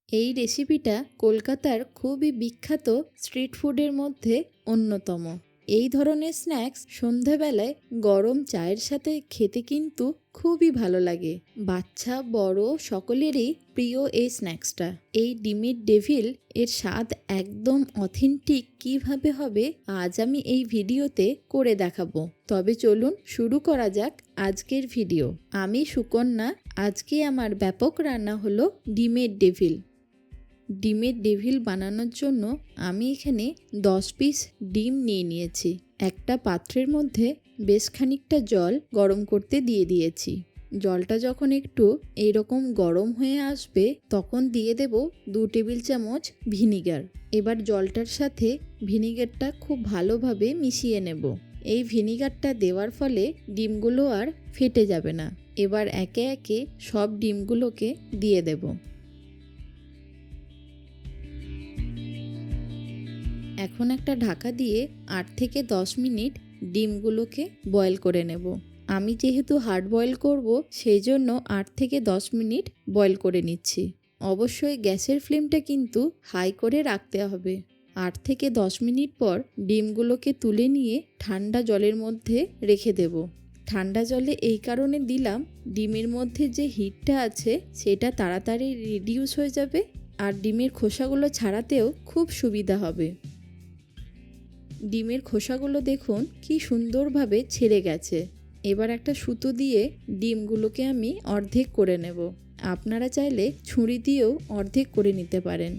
এই রেসিপিটা কলকাতার খুবই বিখ্যাত স্ট্রিট ফুডের মধ্যে অন্যতম। এই ধরনের স্ন্যাক্স সন্ধেবেলায় গরম চায়ের সাথে খেতে কিন্তু খুবই ভালো লাগে। বাচ্চা বড় সকলেরই প্রিয় এই স্ন্যাক্সটা। এই ডিমের ডেভিল এর স্বাদ একদম অথেন্টিক কিভাবে হবে আজ আমি এই ভিডিওতে করে দেখাবো। তবে চলুন শুরু করা যাক আজকের ভিডিও। আমি সুকন্যা। আজকে আমার ব্যাপক রান্না হলো ডিমের ডেভিল। ডিমের ডেভিল বানানোর জন্য আমি এখানে 10 পিস ডিম নিয়ে নিয়েছি। একটা পাত্রের মধ্যে বেশ খানিকটা জল গরম করতে দিয়ে দিয়েছি। জলটা যখন একটু এইরকম গরম হয়ে আসবে তখন দিয়ে দেব 2 টেবিল চামচ ভিনিগার। এবার জলটার সাথে ভিনিগারটা খুব ভালোভাবে মিশিয়ে নেব। এই ভিনিগারটা দেওয়ার ফলে ডিমগুলো আর ফেটে যাবে না। এবার একে একে সব ডিমগুলোকে দিয়ে দেব। এখন একটা ঢাকা দিয়ে 8 থেকে 10 মিনিট ডিমগুলোকে বয়েল করে নেব। আমি যেহেতু হার্ড বয়েল করব সেই জন্য 8 থেকে 10 মিনিট বয়েল করে নিচ্ছি। অবশ্যই গ্যাসের ফ্লেমটা কিন্তু হাই করে রাখতে হবে। 8 থেকে 10 মিনিট পর ডিমগুলোকে তুলে নিয়ে ঠান্ডা জলের মধ্যে রেখে দেব। ঠান্ডা জলে এই কারণে দিলাম, ডিমের মধ্যে যে হিটটা আছে সেটা তাড়াতাড়ি রিডিউস হয়ে যাবে আর ডিমের খোসাগুলো ছাড়াতেও খুব সুবিধা হবে। ডিমের খোসাগুলো দেখুন কি সুন্দরভাবে ছেড়ে গেছে। এবার একটা সুতো দিয়ে ডিমগুলোকে আমি অর্ধেক করে নেব। আপনারা চাইলে ছুরি দিয়েও অর্ধেক করে নিতে পারেন।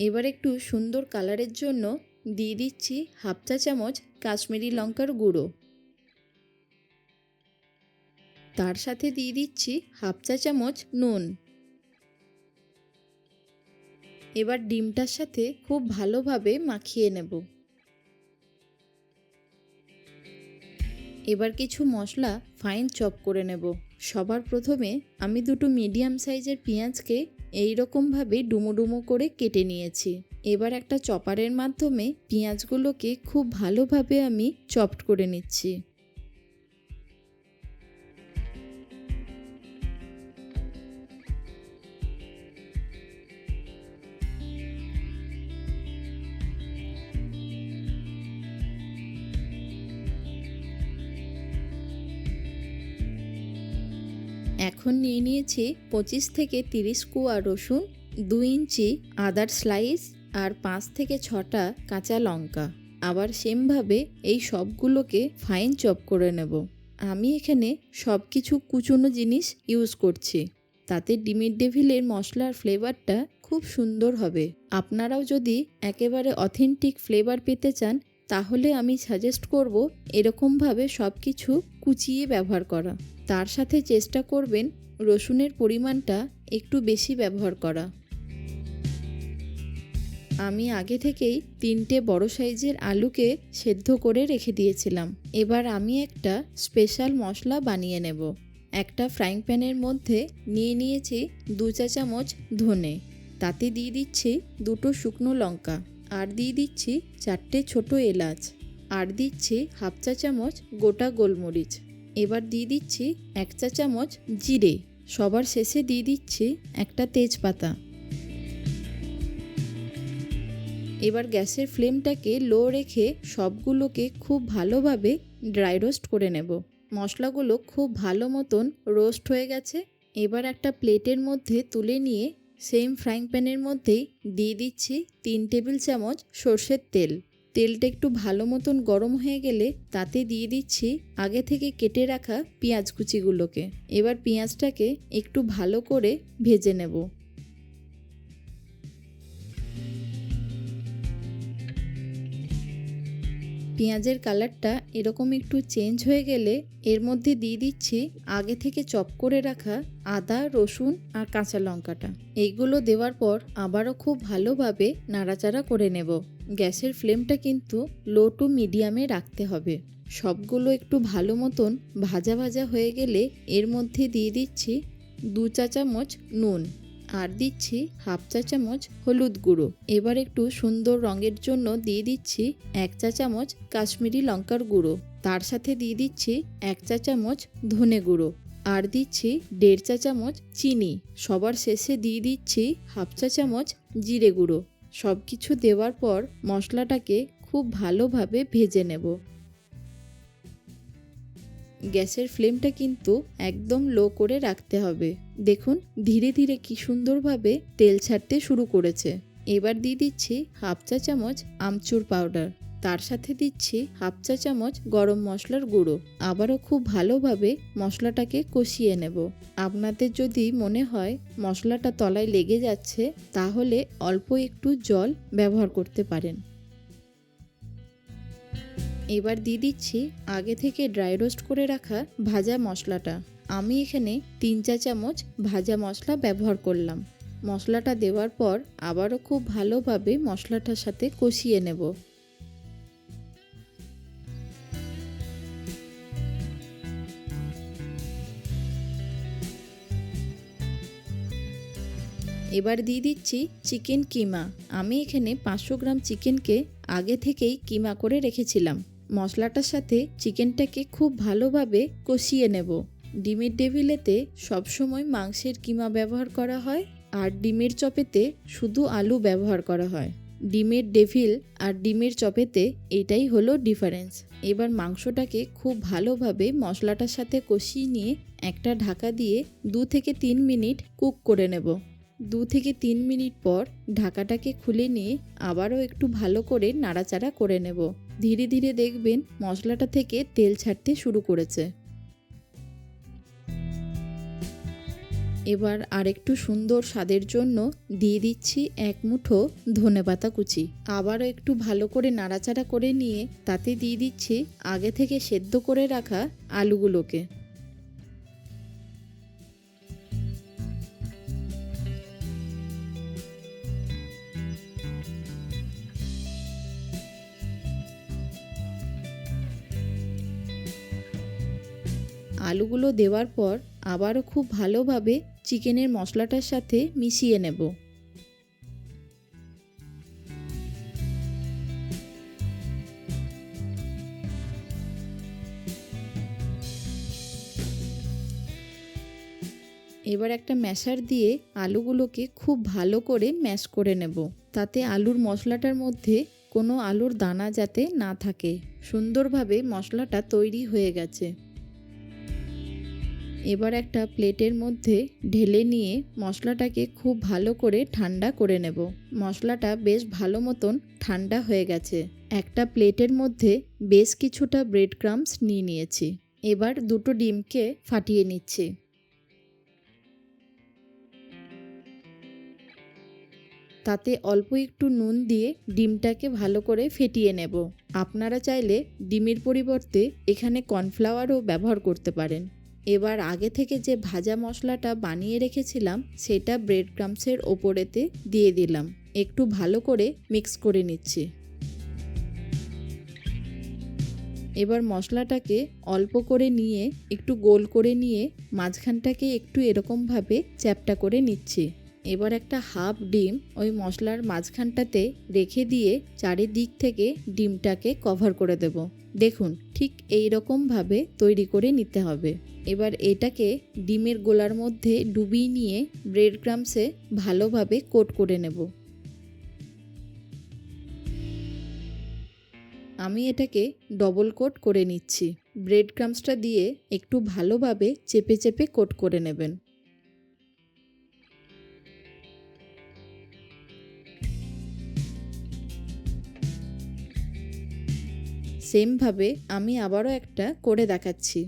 এবার একটু সুন্দর কালারের জন্য দিয়ে দিচ্ছি হাফ চা চামচ কাশ্মীরি লঙ্কার গুঁড়ো। তার সাথে দিয়ে দিচ্ছি হাফ চা চামচ নুন। এবার ডিমটার সাথে খুব ভালোভাবে মাখিয়ে নেব। এবার কিছু মশলা ফাইন চপ করে নেব। সবার প্রথমে আমি দুটো মিডিয়াম সাইজের পেঁয়াজকে এইরকমভাবে ডুমো ডুমো করে কেটে নিয়েছি। এবার একটা চপারের মাধ্যমে পেঁয়াজগুলোকে খুব ভালোভাবে আমি চপড করে নিচ্ছি। এখন নিয়ে নিয়েছি 25 থেকে 30 কোয়া রসুন, 2 ইঞ্চি আদার স্লাইস আর 5 থেকে 6টা কাঁচা লঙ্কা। আবার সেমভাবে এই সবগুলোকে ফাইন চপ করে নেব। আমি এখানে সব কিছু কুচনো জিনিস ইউজ করছি, তাতে ডিমের ডেভিলের মশলার ফ্লেভারটা খুব সুন্দর হবে। আপনারাও যদি একেবারে অথেন্টিক ফ্লেভার পেতে চান তাহলে আমি সাজেস্ট করব এরকমভাবে সব কিছু কুচিয়ে ব্যবহার করা। তার সাথে চেষ্টা করবেন রসুনের পরিমাণটা একটু বেশি ব্যবহার করা। আমি আগে থেকেই 3টে বড় সাইজের আলুকে সেদ্ধ করে রেখে দিয়েছিলাম। এবার আমি একটা স্পেশাল মশলা বানিয়ে নেব। একটা ফ্রাইং প্যানের মধ্যে নিয়ে নিয়েছি 2 চা চামচ ধনে। তাতে দিয়ে দিচ্ছি 2টো শুকনো লঙ্কা আর দিয়ে দিচ্ছি 4টে ছোট এলাচ আর দিচ্ছি হাফ চা চামচ গোটা গোলমরিচ। এবার দিয়ে দিচ্ছি 1 চা চামচ জিরে। সবার শেষে দিয়ে দিচ্ছি একটা তেজপাতা। এবার গ্যাসের ফ্লেমটাকে লো রেখে সবগুলোকে খুব ভালোভাবে ড্রাই রোস্ট করে নেব। মশলাগুলো খুব ভালো মতন রোস্ট হয়ে গেছে। এবার একটা প্লেটের মধ্যে তুলে নিয়ে সেম ফ্রাইং প্যানের মধ্যেই দিয়ে দিচ্ছি 3 টেবিল চামচ সর্ষের তেল। তেলটা একটু ভালো মতন গরম হয়ে গেলে তাতে দিয়ে দিচ্ছি আগে থেকে কেটে রাখা পেঁয়াজ কুচিগুলোকে। এবার পেঁয়াজটাকে একটু ভালো করে ভেজে নেব। পেঁয়াজের কালারটা এরকম একটু চেঞ্জ হয়ে গেলে এর মধ্যে দিয়ে দিচ্ছি আগে থেকে চপ করে রাখা আদা, রসুন আর কাঁচা লঙ্কাটা। এইগুলো দেওয়ার পর আবারও খুব ভালোভাবে নাড়াচাড়া করে নেব। গ্যাসের ফ্লেমটা কিন্তু লো টু মিডিয়ামে রাখতে হবে। সবগুলো একটু ভালো মতন ভাজা ভাজা হয়ে গেলে এর মধ্যে দিয়ে দিচ্ছি 2 চা চামচ নুন আর দিচ্ছি হাফ চা চামচ হলুদ গুঁড়ো। এবার একটু সুন্দর রঙের জন্য দিয়ে দিচ্ছি 1 চা চামচ কাশ্মীরি লঙ্কার গুঁড়ো। তার সাথে দিয়ে দিচ্ছি 1 চা চামচ ধনে গুঁড়ো আর দিচ্ছি 1.5 চা চামচ চিনি। সবার শেষে দিয়ে দিচ্ছি হাফ চা চামচ জিরে গুঁড়ো। সব কিছু দেওয়ার পর মশলাটাকে খুব ভালোভাবে ভেজে নেব। গ্যাসের ফ্লেমটা কিন্তু একদম লো করে রাখতে হবে। দেখুন ধীরে ধীরে কি সুন্দরভাবে তেল ছাড়তে শুরু করেছে। এবার দিয়ে দিচ্ছি হাফ চা চামচ আমচুর পাউডার, তার সাথে দিচ্ছি হাফ চা চামচ গরম মশলার গুঁড়ো। আবারও খুব ভালোভাবে মশলাটাকে কষিয়ে নেব। আপনাদের যদি মনে হয় মশলাটা তলায় লেগে যাচ্ছে তাহলে অল্প একটু জল ব্যবহার করতে পারেন। এবার দিয়ে দিচ্ছি আগে থেকে ড্রাই রোস্ট করে রাখা ভাজা মশলাটা। আমি এখানে 3 চা চামচ ভাজা মশলা ব্যবহার করলাম। মশলাটা দেওয়ার পর আবারও খুব ভালোভাবে মশলাটার সাথে কষিয়ে নেব। এবার দিয়ে দিচ্ছি চিকেন কিমা। আমি এখানে 500 গ্রাম চিকেনকে আগে থেকেই কিমা করে রেখেছিলাম। মশলাটার সাথে চিকেনটাকে খুব ভালোভাবে কষিয়ে নেব। ডিমের ডেভিলেতে সবসময় মাংসের কিমা ব্যবহার করা হয় আর ডিমের চপেতে শুধু আলু ব্যবহার করা হয়। ডিমের ডেভিল আর ডিমের চপেতে এটাই হলো ডিফারেন্স। এবার মাংসটাকে খুব ভালোভাবে মশলাটার সাথে কষিয়ে নিয়ে একটা ঢাকা দিয়ে 2 থেকে 3 মিনিট কুক করে নেব। 2 থেকে 3 মিনিট পর ঢাকাটাকে খুলে নিয়ে আবারও একটু ভালো করে নাড়াচাড়া করে নেব। ধীরে ধীরে দেখবেন মশলাটা থেকে তেল ছাড়তে শুরু করেছে। এবার আরেকটু সুন্দর স্বাদের জন্য দিয়ে দিচ্ছি 1 মুঠো ধনেপাতা কুচি। আবারও একটু ভালো করে নাড়াচাড়া করে নিয়ে তাতে দিয়ে দিচ্ছি আগে থেকে সেদ্ধ করে রাখা আলুগুলোকে। আলুগুলো দেওয়ার পর আবারও খুব ভালোভাবে চিকেনের মশলাটার সাথে মিশিয়ে নেব। এবার একটা ম্যাশার দিয়ে আলুগুলোকে খুব ভালো করে ম্যাশ করে নেব, তাতে আলুর মশলাটার মধ্যে কোনো আলুর দানা যাতে না থাকে। সুন্দরভাবে মশলাটা তৈরি হয়ে গেছে। এবার একটা প্লেটের মধ্যে ঢেলে নিয়ে মশলাটাকে খুব ভালো করে ঠান্ডা করে নেব। মশলাটা বেশ ভালো মতন ঠান্ডা হয়ে গেছে। একটা প্লেটের মধ্যে বেশ কিছুটা ব্রেড ক্রাম্বস নিয়ে নিয়েছি। এবার 2টো ডিমকে ফাটিয়ে নিচ্ছি। তাতে অল্প একটু নুন দিয়ে ডিমটাকে ভালো করে ফেটিয়ে নেব। আপনারা চাইলে ডিমের পরিবর্তে এখানে কর্নফ্লাওয়ারও ব্যবহার করতে পারেন। এবার আগে থেকে যে ভাজা মশলাটা বানিয়ে রেখেছিলাম সেটা ব্রেড ক্রাম্বসের ওপরেতে দিয়ে দিলাম। একটু ভালো করে মিক্স করে নিচ্ছি। এবার মশলাটাকে অল্প করে নিয়ে একটু গোল করে নিয়ে মাঝখানটাকে একটু এরকমভাবে চ্যাপ্টা করে নিচ্ছি। এবার একটা হাফ ডিম ওই মশলার মাঝখানটাতে রেখে দিয়ে চারিদিক থেকে ডিমটাকে কভার করে দেব। দেখুন ঠিক এই রকমভাবে তৈরি করে নিতে হবে। এবার এটাকে ডিমের গোলার মধ্যে ডুবিয়ে নিয়ে ব্রেড ক্রাম্বসে ভালোভাবে কোট করে নেব। আমি এটাকে ডবল কোট করে নিচ্ছি। ব্রেড ক্রাম্বসটা দিয়ে একটু ভালোভাবে চেপে চেপে কোট করে নেবেন। সেমভাবে আমি আবারও একটা করে দেখাচ্ছি।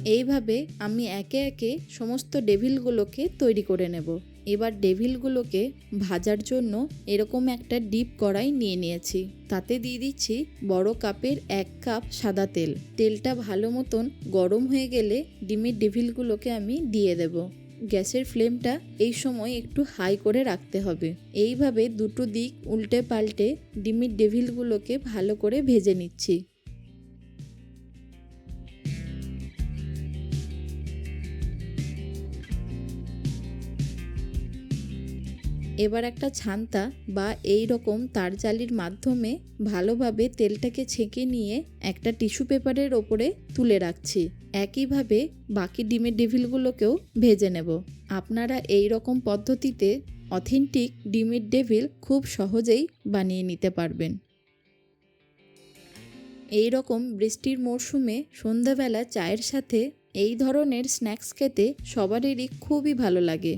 এইভাবে আমি একে একে সমস্ত ডেভিলগুলোকে তৈরি করে নেব। এবার ডেভিলগুলোকে ভাজার জন্য এরকম একটা ডিপ কড়াই নিয়ে নিয়েছি। তাতে দিয়ে দিচ্ছি বড় কাপের 1 কাপ সাদা তেল। তেলটা ভালো মতন গরম হয়ে গেলে ডিমের ডেভিলগুলোকে আমি দিয়ে দেব। গ্যাসের ফ্লেমটা এই সময় একটু হাই করে রাখতে হবে। এইভাবে দুটো দিক উল্টে পাল্টে ডিমের ডেভিলগুলোকে ভালো করে ভেজে নিচ্ছি। এবার একটা ছান্তা বা এই রকম তারজালির মাধ্যমে ভালোভাবে তেলটাকে ছেঁকে নিয়ে একটা টিস্যু পেপারের ওপরে তুলে রাখছি। একইভাবে বাকি ডিমের ডেভিলগুলোকেও ভেজে নেব। আপনারা এই রকম পদ্ধতিতে অথেন্টিক ডিমের ডেভিল খুব সহজেই বানিয়ে নিতে পারবেন। এই রকম বৃষ্টির মরশুমে সন্ধ্যাবেলা চায়ের সাথে এই ধরনের স্ন্যাক্স খেতে সবারই খুবই ভালো লাগে।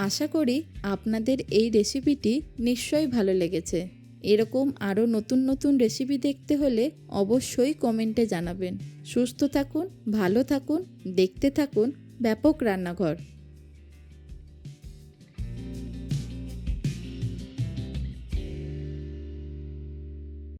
আশা করি আপনাদের এই রেসিপিটি নিশ্চয়ই ভালো লেগেছে। এরকম আরও নতুন নতুন রেসিপি দেখতে হলে অবশ্যই কমেন্টে জানাবেন। সুস্থ থাকুন, ভালো থাকুন, দেখতে থাকুন ব্যাপক রান্নাঘর।